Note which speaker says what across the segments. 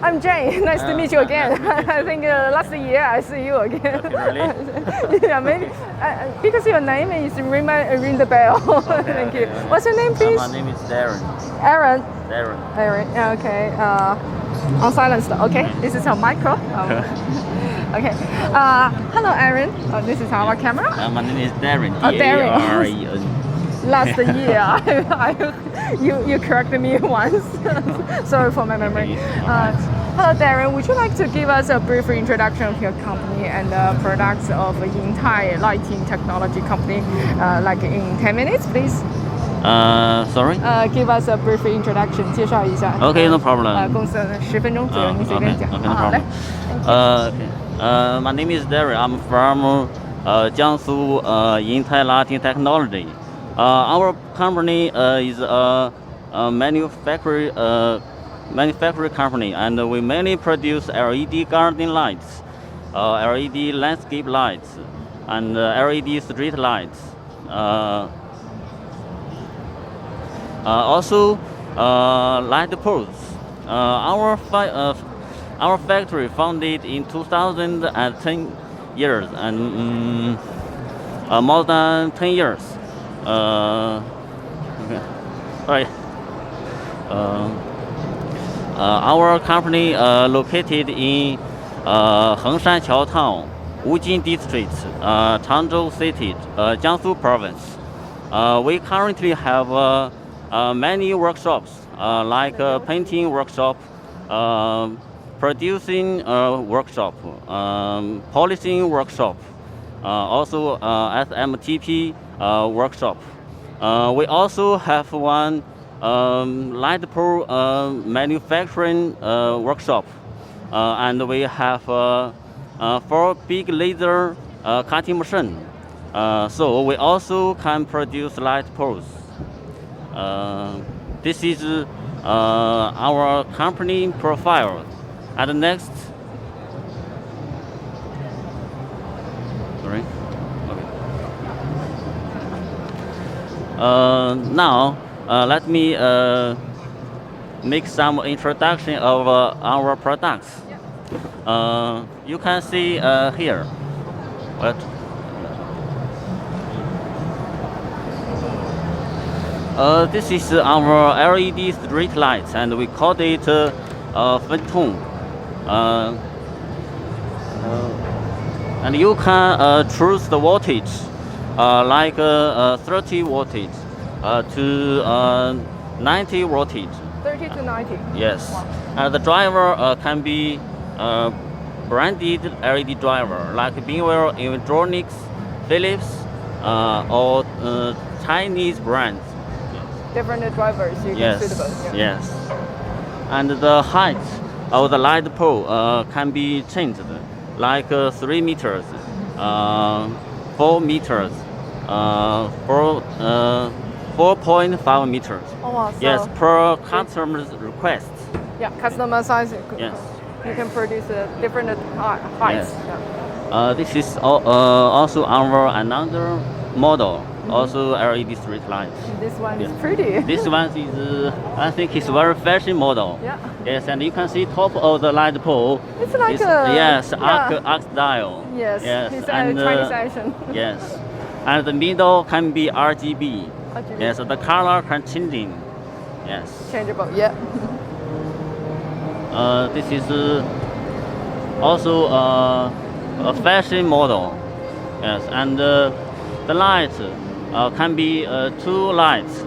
Speaker 1: I'm Jane. Nice to meet you again. I think last year I see you again.
Speaker 2: Really?
Speaker 1: Yeah, maybe because your name is ring the bell.
Speaker 2: Okay,
Speaker 1: Thank you.
Speaker 2: okay.
Speaker 1: What's your name, please?
Speaker 2: My name is Darren.
Speaker 1: Aaron.
Speaker 2: Darren.
Speaker 1: Aaron. Okay. On silence. Okay. This is our micro. Okay. Hello, Aaron. This is our camera.
Speaker 2: My name is Darren.
Speaker 1: Darren.
Speaker 2: D-A-R-E-N.
Speaker 1: Last year, you corrected me once. Sorry for my memory. Hello, Darren. Would you like to give us a brief introduction of your company and the products of Intime lighting technology company, like in 10 minutes, please?
Speaker 2: Sorry?
Speaker 1: Give us a brief introduction. 介绍一下。
Speaker 2: Okay, no problem.
Speaker 1: 公司10分钟左右，你随便讲。
Speaker 2: Okay, no
Speaker 1: 好嘞。
Speaker 2: problem. My name is Darren. I'm from Jiangsu Intime lighting technology. Our company is a manufacturing company, and we mainly produce LED garden lights, LED landscape lights, and LED street lights. Also, light poles. Our factory founded in 2010 years, and more than 10 years. Okay. Sorry. Our company located in Hengshanqiao Town, Wujin District, Changzhou City, Jiangsu Province. We currently have many workshops, like painting workshop, producing workshop, polishing workshop, also SMTP workshop. We also have one light pole manufacturing workshop, and we have 4 big laser cutting machine. So we also can produce light poles. This is our company profile. And next, sorry. Okay. Now, let me make some introduction of our products. You can see here. What? This is our LED street lights, and we call it Fixture. And you can choose the voltage, like 30 voltage to 90 voltage.
Speaker 1: 30 to 90.
Speaker 2: Yes.
Speaker 1: Wow.
Speaker 2: And the driver can be branded LED driver, like Binwell Electronics, Philips, or Chinese brands.
Speaker 1: Different drivers you can suitable. Yeah.
Speaker 2: Yes. And the height of the light pole can be changed, like 3 meters, 4 meters, 4.5 meters.
Speaker 1: Oh, wow. So
Speaker 2: Yes, per customer's request.
Speaker 1: yeah, customer size.
Speaker 2: Yes.
Speaker 1: You can produce different heights.
Speaker 2: Yes.
Speaker 1: Yeah.
Speaker 2: This is also our another model, also LED street lights.
Speaker 1: This one is
Speaker 2: Yes.
Speaker 1: pretty.
Speaker 2: This one is, I think, it's very fashion model.
Speaker 1: Yeah.
Speaker 2: Yes, and you can see top of the light pole.
Speaker 1: It's like
Speaker 2: It's,
Speaker 1: a
Speaker 2: yes,
Speaker 1: yeah.
Speaker 2: arc style.
Speaker 1: Yes.
Speaker 2: Yes,
Speaker 1: It's
Speaker 2: and
Speaker 1: a Chinese action.
Speaker 2: yes, and the middle can be RGB.
Speaker 1: RGB.
Speaker 2: Yes, the color can changing. Yes.
Speaker 1: Changeable. Yeah.
Speaker 2: This is also a fashion model. Yes, and the light can be 2 lights.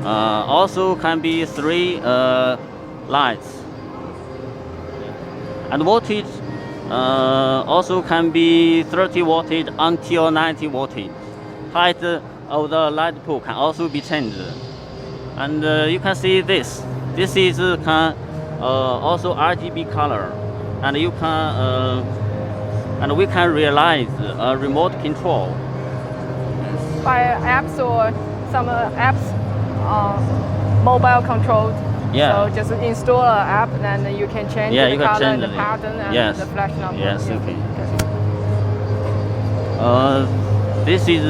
Speaker 2: Also can be 3 lights. And voltage also can be 30 voltage until 90 voltage. Height of the light pole can also be changed. And you can see this. This is also RGB color, and you can and we can realize remote control.
Speaker 1: By apps or some apps, mobile controlled.
Speaker 2: Yeah.
Speaker 1: So just install an app, and you can change
Speaker 2: Yeah,
Speaker 1: the
Speaker 2: you can
Speaker 1: color
Speaker 2: change
Speaker 1: and the
Speaker 2: it.
Speaker 1: pattern and
Speaker 2: Yes.
Speaker 1: the flash number.
Speaker 2: Yes,
Speaker 1: Yeah.
Speaker 2: okay. This is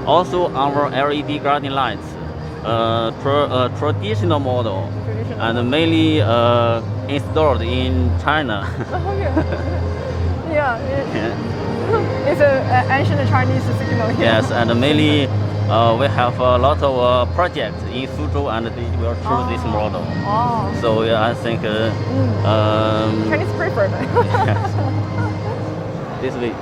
Speaker 2: also our LED garden lights, traditional model.
Speaker 1: traditional.
Speaker 2: and mainly installed in China.
Speaker 1: Oh, yeah.
Speaker 2: Yeah.
Speaker 1: It's an ancient Chinese signal here.
Speaker 2: Yes, and mainly we have a lot of projects in Suzhou, and they will choose this model.
Speaker 1: Oh.
Speaker 2: So yeah, I think
Speaker 1: Chinese preferred.
Speaker 2: yes. This way.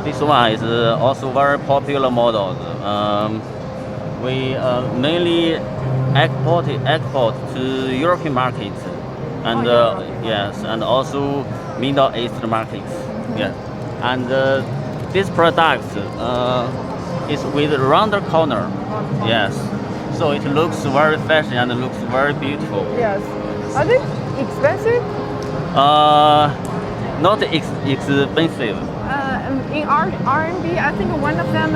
Speaker 2: This one is also very popular model. We mainly export to European markets, and yes, and also Middle East markets. Yeah, and this product is with rounder corner. Yes, so it looks very fashion and looks very beautiful.
Speaker 1: Yes. Are they expensive?
Speaker 2: Not expensive.
Speaker 1: In RMB, I think one of them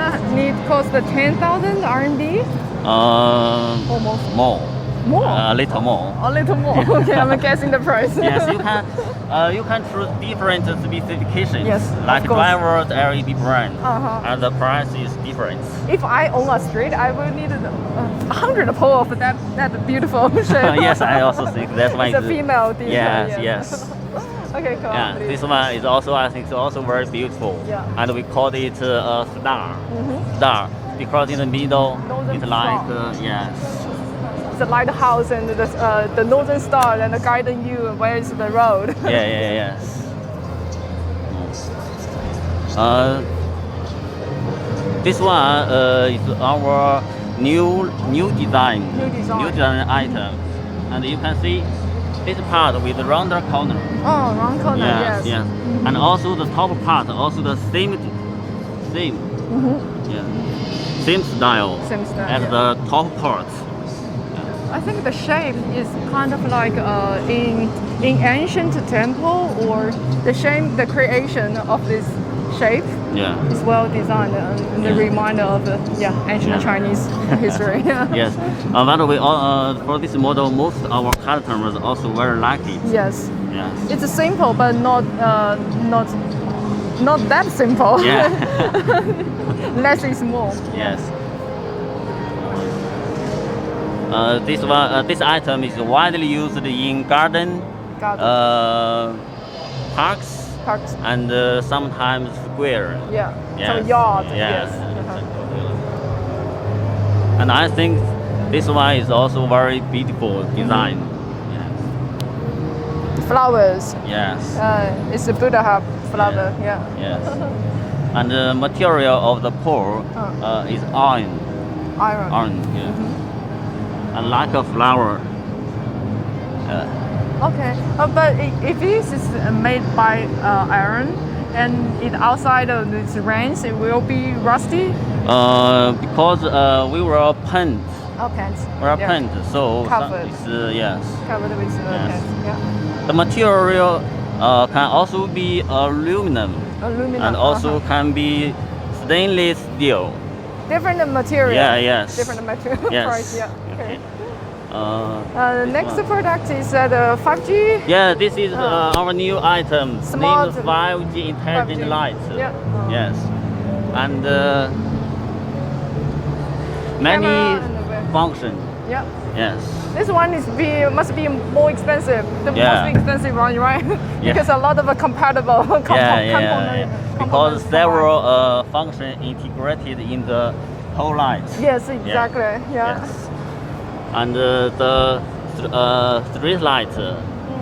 Speaker 1: cost 10,000 RMB. Almost.
Speaker 2: More.
Speaker 1: More?
Speaker 2: A little more.
Speaker 1: A little more. Okay, I'm guessing the price.
Speaker 2: Yes, you can choose different specifications.
Speaker 1: Yes,
Speaker 2: like
Speaker 1: of course.
Speaker 2: driver's LED brand,
Speaker 1: Uh-huh.
Speaker 2: and the price is different.
Speaker 1: If I own a street, I will need 100 pole of that beautiful shape.
Speaker 2: Yes, I also think that's why
Speaker 1: It's a female detail.
Speaker 2: Yes.
Speaker 1: Okay, cool.
Speaker 2: Yeah, this one is also, I think, also very beautiful.
Speaker 1: Yeah.
Speaker 2: And we called it a star. Star, because in the middle,
Speaker 1: Northern
Speaker 2: it's like,
Speaker 1: Star.
Speaker 2: yes.
Speaker 1: It's a lighthouse and the northern star and guiding you where is the road.
Speaker 2: Yes. This one is our new design.
Speaker 1: New design.
Speaker 2: Item, and you can see this part with the rounder corner.
Speaker 1: Oh, round corner, yes.
Speaker 2: Yes. And also the top part, also the same. Yeah. Same style.
Speaker 1: Same style,
Speaker 2: as
Speaker 1: yeah.
Speaker 2: the top part.
Speaker 1: I think the shape is kind of like in ancient temple, or the creation of this shape
Speaker 2: Yeah.
Speaker 1: is well designed and the reminder of ancient Chinese history.
Speaker 2: Yes. By the way, for this model, most our customers also very like it.
Speaker 1: Yes.
Speaker 2: Yes.
Speaker 1: It's simple, but not that simple.
Speaker 2: Yeah.
Speaker 1: Less is more.
Speaker 2: Yes. This item is widely used in garden, parks, and sometimes square.
Speaker 1: Yeah.
Speaker 2: Yes.
Speaker 1: Some yard.
Speaker 2: Yes.
Speaker 1: Uh-huh.
Speaker 2: And I think this one is also very beautiful design.
Speaker 1: Flowers.
Speaker 2: Yes.
Speaker 1: It's a Buddha flower. Yeah.
Speaker 2: Yes. And the material of the pole is iron.
Speaker 1: Iron.
Speaker 2: Yeah. And like a flower.
Speaker 1: Okay, but if this is made by iron and it outside of this range, it will be rusty.
Speaker 2: Because we were paint.
Speaker 1: Oh, paint.
Speaker 2: Paint, so
Speaker 1: Covered.
Speaker 2: yes.
Speaker 1: Covered with paint. Yeah.
Speaker 2: The material can also be aluminum.
Speaker 1: Aluminum.
Speaker 2: And also can be stainless steel.
Speaker 1: Different material.
Speaker 2: Yes.
Speaker 1: Different material.
Speaker 2: Yes.
Speaker 1: Price. Yeah. Okay.
Speaker 2: The
Speaker 1: next product is the 5G.
Speaker 2: Yeah, this is our new item
Speaker 1: Smart
Speaker 2: named 5G Intelligent
Speaker 1: 5G.
Speaker 2: Lights.
Speaker 1: Yeah.
Speaker 2: Yes. And many functions.
Speaker 1: Yeah.
Speaker 2: Yes.
Speaker 1: This one must be more expensive. The most expensive one, right? Because a lot of compatible components.
Speaker 2: Because several functions integrated in the whole light.
Speaker 1: Yes, exactly. Yeah.
Speaker 2: Yes. And the street light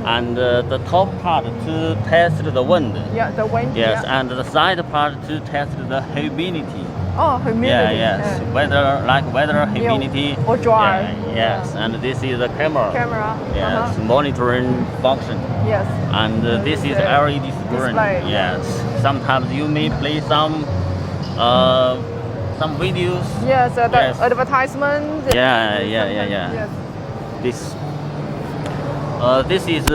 Speaker 2: and the top part to test the wind.
Speaker 1: Yeah, the wind.
Speaker 2: Yes,
Speaker 1: yeah.
Speaker 2: and the side part to test the humidity.
Speaker 1: Oh, humidity.
Speaker 2: Yes. Weather, humidity.
Speaker 1: Or dry.
Speaker 2: Yes, and this is the camera. Yes, monitoring function.
Speaker 1: Yes.
Speaker 2: And this is LED screen.
Speaker 1: Display.
Speaker 2: Yes. Sometimes you may play some videos.
Speaker 1: Yes, the advertisement.
Speaker 2: Yeah. This is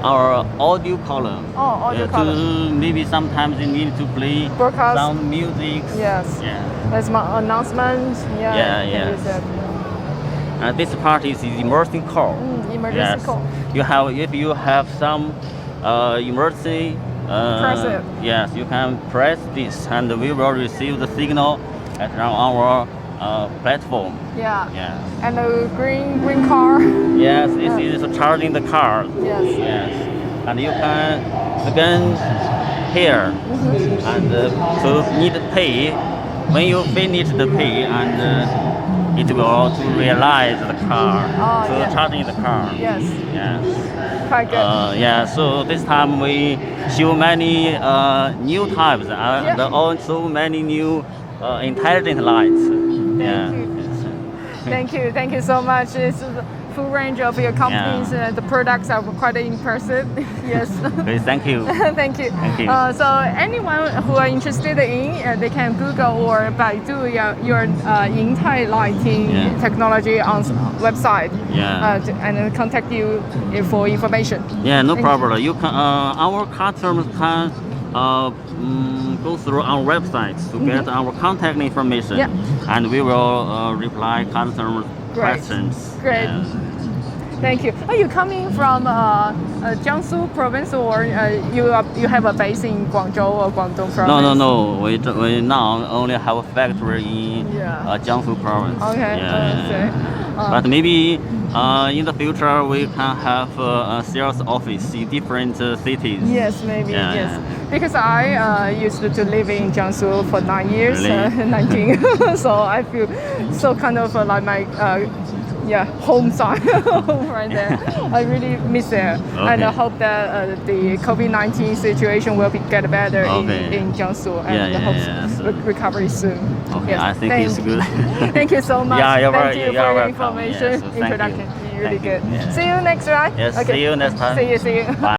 Speaker 2: our audio column.
Speaker 1: Oh, audio column.
Speaker 2: Maybe sometimes you need to play some music.
Speaker 1: Yes.
Speaker 2: Yeah.
Speaker 1: That's my announcement.
Speaker 2: Yes. And this part is emergency call.
Speaker 1: Emergency call.
Speaker 2: If you have some emergency.
Speaker 1: Press it.
Speaker 2: Yes, you can press this, and we will receive the signal at our platform.
Speaker 1: Yeah.
Speaker 2: Yeah.
Speaker 1: And the green car.
Speaker 2: Yes, it is charging the car.
Speaker 1: Yes.
Speaker 2: Yes. And you can scan here and to need to pay. When you finish the pay and it will to realize the car.
Speaker 1: Oh,
Speaker 2: to
Speaker 1: yeah.
Speaker 2: charging the car.
Speaker 1: Yes.
Speaker 2: Yes.
Speaker 1: Quite good.
Speaker 2: Yeah, so this time we show many new types and also many new intelligent lights.
Speaker 1: Thank you so much. It's the full range of your companies. The products are quite impressive. Yes.
Speaker 2: Okay, thank you.
Speaker 1: Thank you.
Speaker 2: Thank you.
Speaker 1: So anyone who are interested in, they can Google or Baidu your Intime lighting technology on website. And contact you for information.
Speaker 2: Yeah, no problem. You can. Our customers can go through our website to get our contact information, and we will reply customer questions.
Speaker 1: Great. Thank you. Are you coming from Jiangsu province, or you have a base in Guangzhou or Guangdong province?
Speaker 2: No. We now only have a factory in Jiangsu province.
Speaker 1: Okay.
Speaker 2: But maybe in the future we can have a sales office in different cities.
Speaker 1: Yes, maybe. Yes. Because I used to live in Jiangsu for 9 years,
Speaker 2: Really?
Speaker 1: 19. So I feel so kind of like my home side right there. I really miss there, and I hope that the COVID-19 situation will get better in Jiangsu, and hope recovery soon.
Speaker 2: Okay, I think it's good.
Speaker 1: Thank you so much.
Speaker 2: Yeah,
Speaker 1: thank you for your
Speaker 2: welcome.
Speaker 1: information
Speaker 2: Yes,
Speaker 1: introduction.
Speaker 2: you.
Speaker 1: Really
Speaker 2: Thank you.
Speaker 1: good. See you next time.
Speaker 2: Yes, see you next time.
Speaker 1: See you.
Speaker 2: Bye.